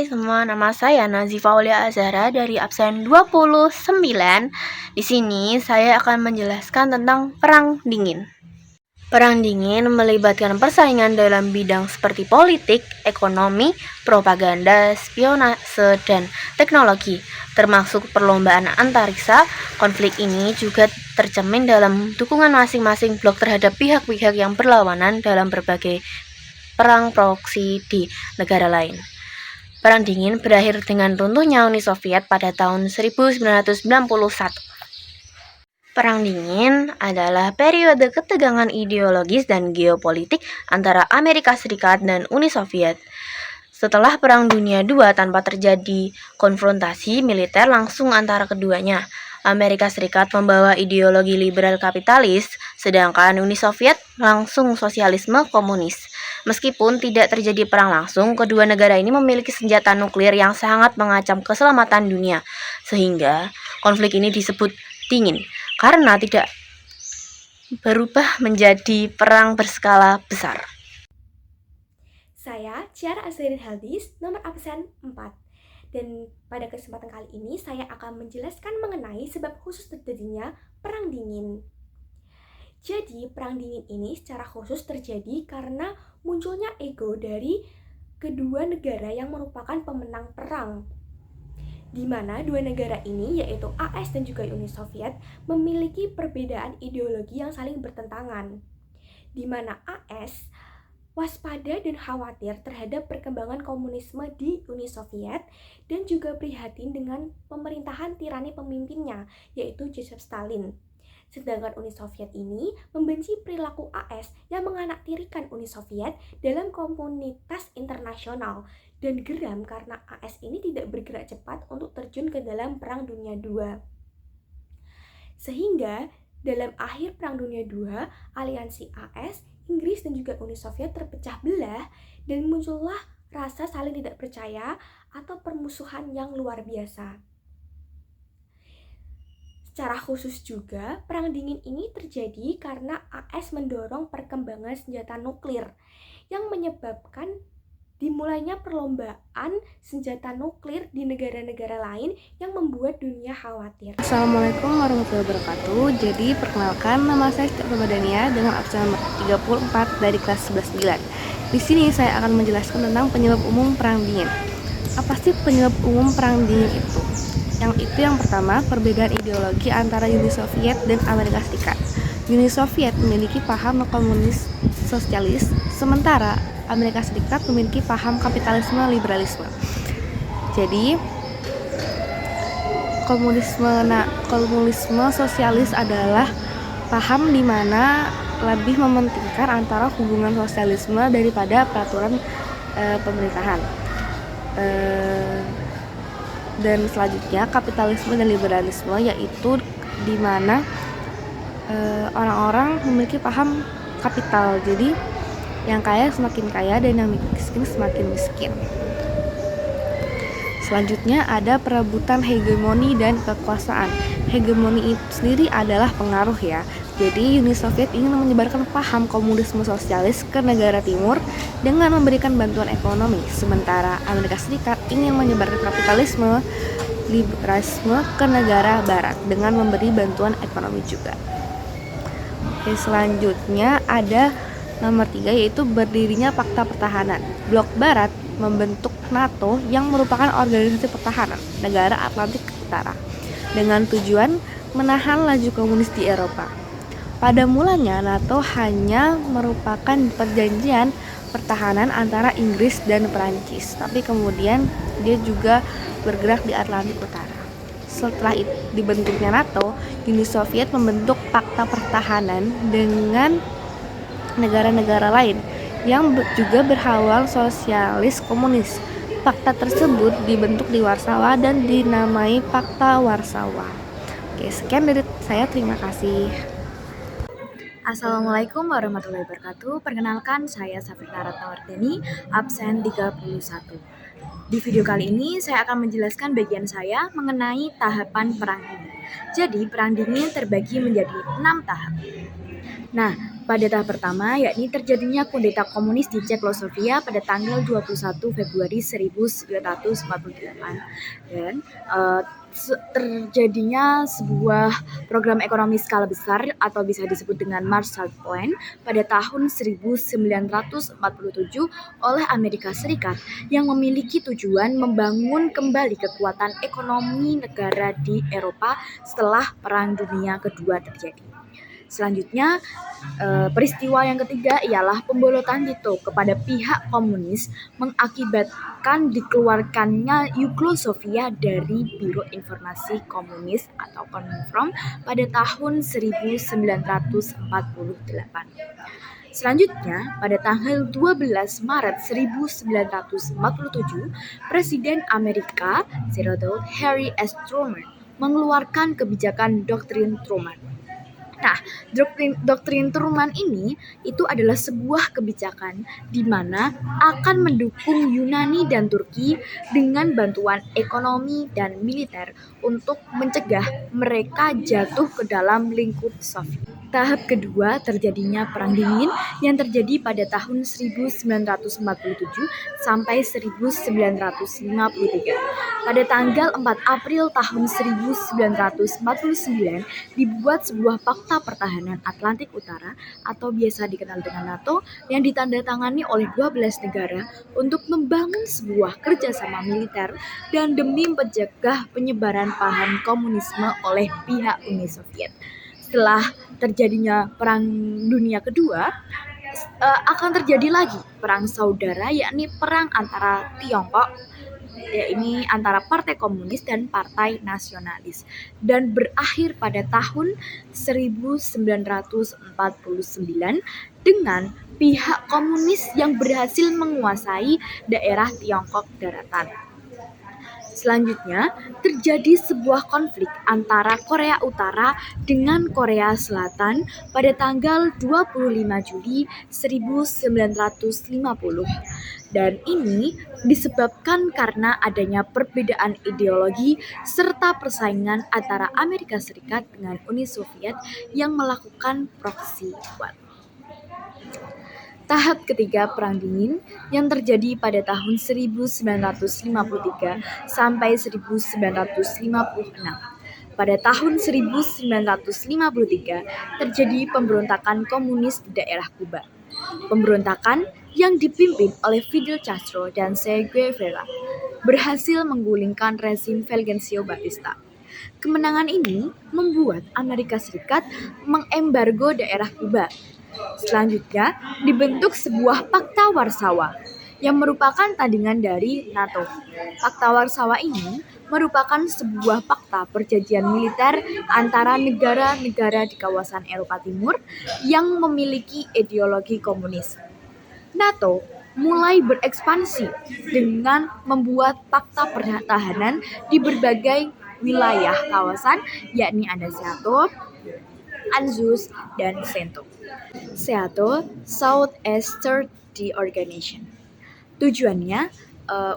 semua, nama saya Nazifa Aulia Azhara dari absen 29. Di sini saya akan menjelaskan tentang Perang Dingin. Perang Dingin melibatkan persaingan dalam bidang seperti politik, ekonomi, propaganda, spionase, dan teknologi, termasuk perlombaan antariksa. Konflik ini juga tercermin dalam dukungan masing-masing blok terhadap pihak-pihak yang berlawanan dalam berbagai perang proksi di negara lain. Perang Dingin berakhir dengan runtuhnya Uni Soviet pada tahun 1991. Perang Dingin adalah periode ketegangan ideologis dan geopolitik antara Amerika Serikat dan Uni Soviet. Setelah Perang Dunia II tanpa terjadi konfrontasi militer langsung antara keduanya, Amerika Serikat membawa ideologi liberal kapitalis, sedangkan Uni Soviet langsung sosialisme komunis. Meskipun tidak terjadi perang langsung, kedua negara ini memiliki senjata nuklir yang sangat mengancam keselamatan dunia, sehingga konflik ini disebut dingin, karena tidak berubah menjadi perang berskala besar. Saya Ciara Azharin Haldis, nomor absen 4. Dan pada kesempatan kali ini saya akan menjelaskan mengenai sebab khusus terjadinya Perang Dingin. Jadi, Perang Dingin ini secara khusus terjadi karena munculnya ego dari kedua negara yang merupakan pemenang perang, di mana dua negara ini, yaitu AS dan juga Uni Soviet, memiliki perbedaan ideologi yang saling bertentangan, di mana AS waspada dan khawatir terhadap perkembangan komunisme di Uni Soviet dan juga prihatin dengan pemerintahan tirani pemimpinnya, yaitu Joseph Stalin. Sedangkan Uni Soviet ini membenci perilaku AS yang menganaktirikan Uni Soviet dalam komunitas internasional dan geram karena AS ini tidak bergerak cepat untuk terjun ke dalam Perang Dunia II. Sehingga dalam akhir Perang Dunia II, aliansi AS, Inggris dan juga Uni Soviet terpecah belah dan muncullah rasa saling tidak percaya atau permusuhan yang luar biasa. Secara khusus juga, Perang Dingin ini terjadi karena AS mendorong perkembangan senjata nuklir yang menyebabkan dimulainya perlombaan senjata nuklir di negara-negara lain yang membuat dunia khawatir. Assalamualaikum warahmatullahi wabarakatuh. Jadi perkenalkan, nama saya Siti Ramadhania dengan absen nomor 34 dari kelas 11-9. Di sini saya akan menjelaskan tentang penyebab umum Perang Dingin. Apa sih penyebab umum Perang Dingin itu? Yang pertama, perbedaan ideologi antara Uni Soviet dan Amerika Serikat. Uni Soviet memiliki paham komunis sosialis, sementara Amerika Serikat memiliki paham kapitalisme liberalisme. Jadi komunisme sosialis adalah paham di mana lebih mementingkan antara hubungan sosialisme daripada peraturan pemerintahan. Dan selanjutnya kapitalisme dan liberalisme, yaitu di mana orang-orang memiliki paham kapital. Jadi yang kaya semakin kaya dan yang miskin semakin miskin. Selanjutnya ada perebutan hegemoni dan kekuasaan. Hegemoni itu sendiri adalah pengaruh ya. Jadi Uni Soviet ingin menyebarkan paham komunisme sosialis ke negara timur dengan memberikan bantuan ekonomi, sementara Amerika Serikat ingin menyebarkan kapitalisme, liberalisme ke negara barat dengan memberi bantuan ekonomi juga. Oke, selanjutnya ada nomor 3, yaitu berdirinya Pakta Pertahanan. Blok Barat membentuk NATO yang merupakan organisasi pertahanan negara Atlantik Utara dengan tujuan menahan laju komunis di Eropa. Pada mulanya NATO hanya merupakan perjanjian pertahanan antara Inggris dan Perancis, tapi kemudian dia juga bergerak di Atlantik Utara. Setelah dibentuknya NATO, Uni Soviet membentuk Pakta Pertahanan dengan negara-negara lain yang juga berhaluan sosialis komunis. Pakta tersebut dibentuk di Warsawa dan dinamai Pakta Warsawa. Oke, sekian dari saya, terima kasih. Assalamualaikum warahmatullahi wabarakatuh. Perkenalkan, saya Safrita Ratnawardhani, absen 31. Di video kali ini saya akan menjelaskan bagian saya mengenai tahapan Perang Dingin. Jadi, Perang Dingin terbagi menjadi 6 tahap. Nah, pada tahap pertama, yakni terjadinya kudeta komunis di Cekoslovakia pada tanggal 21 Februari 1948 dan terjadinya sebuah program ekonomi skala besar atau bisa disebut dengan Marshall Plan pada tahun 1947 oleh Amerika Serikat yang memiliki tujuan membangun kembali kekuatan ekonomi negara di Eropa setelah Perang Dunia Kedua terjadi. Selanjutnya, peristiwa yang ketiga ialah pembolotan Tito kepada pihak komunis mengakibatkan dikeluarkannya Yugoslavia dari Biro Informasi Komunis atau Komintern pada tahun 1948. Selanjutnya, pada tanggal 12 Maret 1947, Presiden Amerika Theodore Harry S. Truman mengeluarkan kebijakan Doktrin Truman. Nah, doktrin Truman ini itu adalah sebuah kebijakan di mana akan mendukung Yunani dan Turki dengan bantuan ekonomi dan militer untuk mencegah mereka jatuh ke dalam lingkup Soviet. Tahap kedua terjadinya Perang Dingin yang terjadi pada tahun 1947 sampai 1953. Pada tanggal 4 April tahun 1949 dibuat sebuah Fakta Pertahanan Atlantik Utara atau biasa dikenal dengan NATO yang ditandatangani oleh 12 negara untuk membangun sebuah kerjasama militer dan demi mencegah penyebaran paham komunisme oleh pihak Uni Soviet. Setelah terjadinya Perang Dunia Kedua, akan terjadi lagi perang saudara, yakni perang antara Tiongkok, ini antara Partai Komunis dan Partai Nasionalis, dan berakhir pada tahun 1949 dengan pihak komunis yang berhasil menguasai daerah Tiongkok daratan. Selanjutnya, terjadi sebuah konflik antara Korea Utara dengan Korea Selatan pada tanggal 25 Juli 1950. Dan ini disebabkan karena adanya perbedaan ideologi serta persaingan antara Amerika Serikat dengan Uni Soviet yang melakukan proxy war. Tahap ketiga Perang Dingin yang terjadi pada tahun 1953 sampai 1956. Pada tahun 1953 terjadi pemberontakan komunis di daerah Kuba. Pemberontakan yang dipimpin oleh Fidel Castro dan Che Guevara berhasil menggulingkan rezim Fulgencio Batista. Kemenangan ini membuat Amerika Serikat mengembargo daerah Kuba. Selanjutnya, dibentuk sebuah Pakta Warsawa yang merupakan tandingan dari NATO. Pakta Warsawa ini merupakan sebuah fakta perjanjian militer antara negara-negara di kawasan Eropa Timur yang memiliki ideologi komunis. NATO mulai berekspansi dengan membuat fakta pertahanan di berbagai wilayah kawasan, yakni ada SEATO, ANZUS, dan SENTO. SEATO, Southeast Treaty Organization. Tujuannya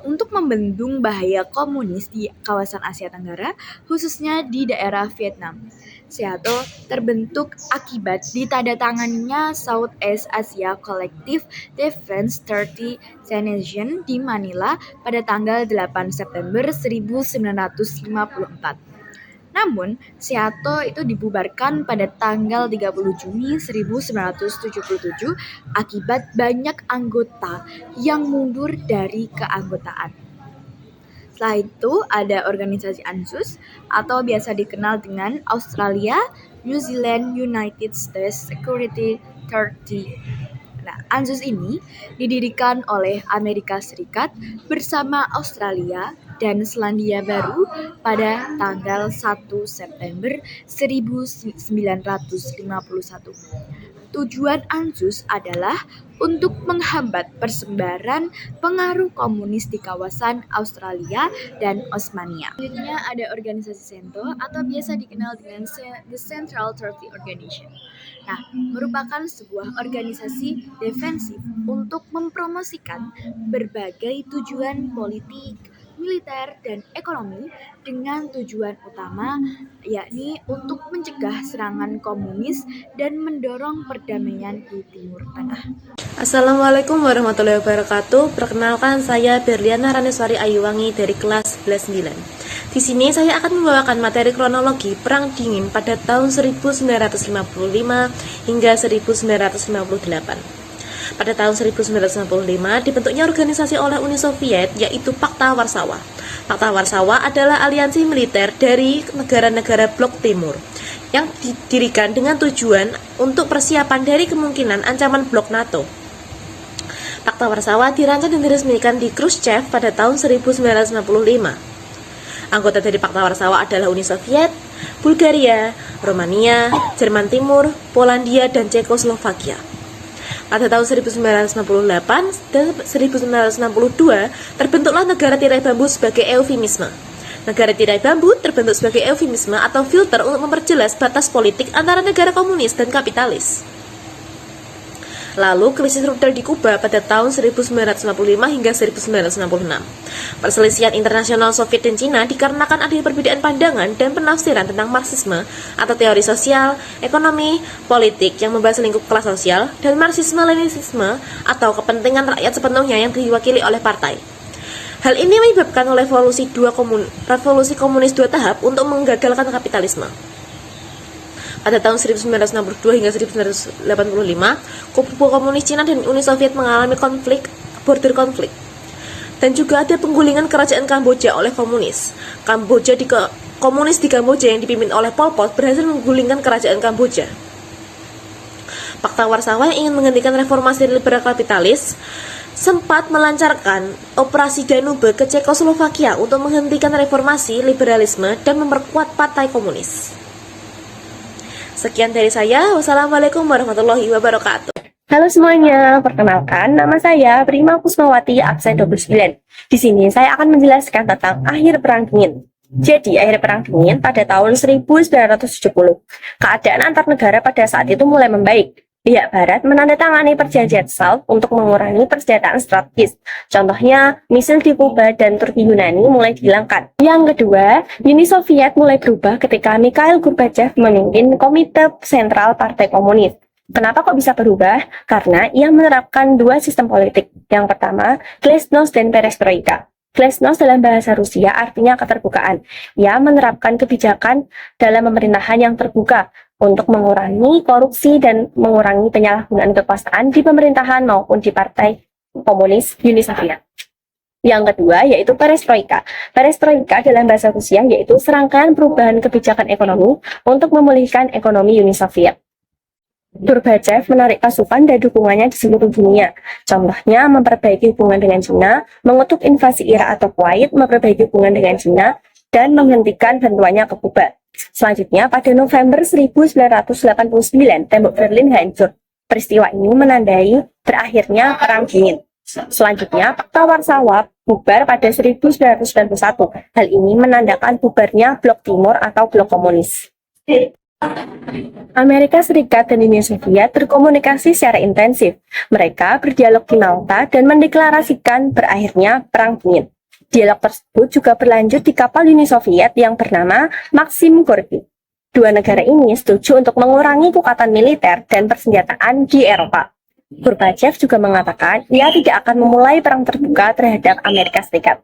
untuk membendung bahaya komunis di kawasan Asia Tenggara, khususnya di daerah Vietnam. SEATO terbentuk akibat ditandatangannya Southeast Asia Collective Defense Treaty Convention di Manila pada tanggal 8 September 1954. Namun, SEATO itu dibubarkan pada tanggal 30 Juni 1977 akibat banyak anggota yang mundur dari keanggotaan. Setelah itu ada organisasi ANZUS atau biasa dikenal dengan Australia, New Zealand, United States Security Treaty. Nah, ANZUS ini didirikan oleh Amerika Serikat bersama Australia dan Selandia Baru pada tanggal 1 September 1951. Tujuan ANZUS adalah untuk menghambat persebaran pengaruh komunis di kawasan Australia dan Osmania. Selanjutnya ada organisasi SENTO atau biasa dikenal dengan The Central Treaty Organization. Nah, merupakan sebuah organisasi defensif untuk mempromosikan berbagai tujuan politik, militer, dan ekonomi dengan tujuan utama yakni untuk mencegah serangan komunis dan mendorong perdamaian di Timur Tengah. Assalamualaikum warahmatullahi wabarakatuh. Perkenalkan, saya Berliana Raneswari Ayuwangi dari kelas 11-9. Di sini saya akan membawakan materi kronologi Perang Dingin pada tahun 1955 hingga 1958. Pada tahun 1955 dibentuknya organisasi oleh Uni Soviet, yaitu Pakta Warsawa. Pakta Warsawa adalah aliansi militer dari negara-negara Blok Timur yang didirikan dengan tujuan untuk persiapan dari kemungkinan ancaman Blok NATO. Pakta Warsawa dirancang dan diresmikan di Khrushchev pada tahun 1955. Anggota dari Pakta Warsawa adalah Uni Soviet, Bulgaria, Romania, Jerman Timur, Polandia, dan Cekoslovakia. Pada tahun 1958 dan 1962 terbentuklah negara tirai bambu sebagai eufemisme. Negara tirai bambu terbentuk sebagai eufemisme atau filter untuk memperjelas batas politik antara negara komunis dan kapitalis. Lalu krisis rudal di Kuba pada tahun 1955 hingga 1966. Perselisihan internasional Soviet dan Cina dikarenakan adanya perbedaan pandangan dan penafsiran tentang Marxisme atau teori sosial, ekonomi, politik yang membahas lingkup kelas sosial, dan Marxisme-Leninisme atau kepentingan rakyat sepenuhnya yang diwakili oleh partai. Hal ini menyebabkan revolusi komunis dua tahap untuk menggagalkan kapitalisme. Pada tahun 1962 hingga 1985, kubu komunis Cina dan Uni Soviet mengalami border konflik. Dan juga ada penggulingan kerajaan Kamboja oleh komunis. Komunis di Kamboja yang dipimpin oleh Pol Pot berhasil menggulingkan kerajaan Kamboja. Pakta Warsawa yang ingin menghentikan reformasi liberal kapitalis sempat melancarkan operasi Danube ke Cekoslovakia untuk menghentikan reformasi liberalisme dan memperkuat partai komunis. Sekian dari saya. Wassalamualaikum warahmatullahi wabarakatuh. Halo semuanya, perkenalkan nama saya Prima Kusmawati, absen 29. Di sini saya akan menjelaskan tentang akhir Perang Dingin. Jadi, akhir Perang Dingin pada tahun 1970. Keadaan antar negara pada saat itu mulai membaik. Pihak Barat menandatangani perjanjian SALT untuk mengurangi persenjataan strategis. Contohnya, misil di Kuba dan Turki Yunani mulai dihilangkan. Yang kedua, Uni Soviet mulai berubah ketika Mikhail Gorbachev memimpin Komite Sentral Partai Komunis. Kenapa kok bisa berubah? Karena ia menerapkan dua sistem politik. Yang pertama, glasnost dan perestroika. Glasnost dalam bahasa Rusia artinya keterbukaan. Ia menerapkan kebijakan dalam pemerintahan yang terbuka untuk mengurangi korupsi dan mengurangi penyalahgunaan kekuasaan di pemerintahan maupun di Partai Komunis Uni Soviet. Yang kedua yaitu perestroika. Perestroika dalam bahasa Rusia yaitu serangkaian perubahan kebijakan ekonomi untuk memulihkan ekonomi Uni Soviet. Gorbachev menarik pasukan dan dukungannya di seluruh dunia. Contohnya memperbaiki hubungan dengan Cina, mengutuk invasi Irak atau Kuwait, memperbaiki hubungan dengan Cina, dan menghentikan bantuannya ke Kuba. Selanjutnya, pada November 1989, tembok Berlin hancur. Peristiwa ini menandai berakhirnya Perang Dingin. Selanjutnya, Pakta Warsawa bubar pada 1991. Hal ini menandakan bubarnya Blok Timur atau Blok Komunis. Amerika Serikat dan Uni Soviet berkomunikasi secara intensif. Mereka berdialog di Malta dan mendeklarasikan berakhirnya Perang Dingin. Dialog tersebut juga berlanjut di kapal Uni Soviet yang bernama Maxim Gorky. Dua negara ini setuju untuk mengurangi kekuatan militer dan persenjataan di Eropa. Gorbachev juga mengatakan ia tidak akan memulai perang terbuka terhadap Amerika Serikat.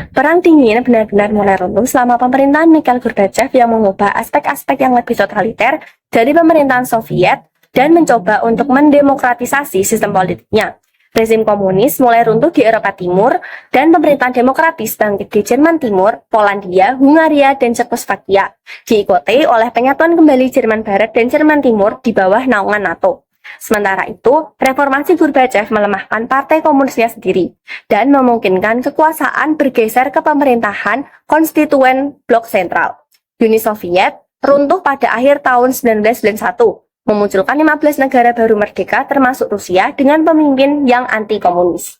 Perang Dingin benar-benar mulai runtuh selama pemerintahan Mikhail Gorbachev yang mengubah aspek-aspek yang lebih totaliter dari pemerintahan Soviet dan mencoba untuk mendemokratisasi sistem politiknya. Rezim komunis mulai runtuh di Eropa Timur dan pemerintahan demokratis bangkit di Jerman Timur, Polandia, Hungaria, dan Cekoslovakia, diikuti oleh penyatuan kembali Jerman Barat dan Jerman Timur di bawah naungan NATO. Sementara itu, reformasi Gorbachev melemahkan partai komunisnya sendiri dan memungkinkan kekuasaan bergeser ke pemerintahan konstituen blok sentral. Uni Soviet runtuh pada akhir tahun 1991, memunculkan 15 negara baru merdeka termasuk Rusia dengan pemimpin yang anti-komunis.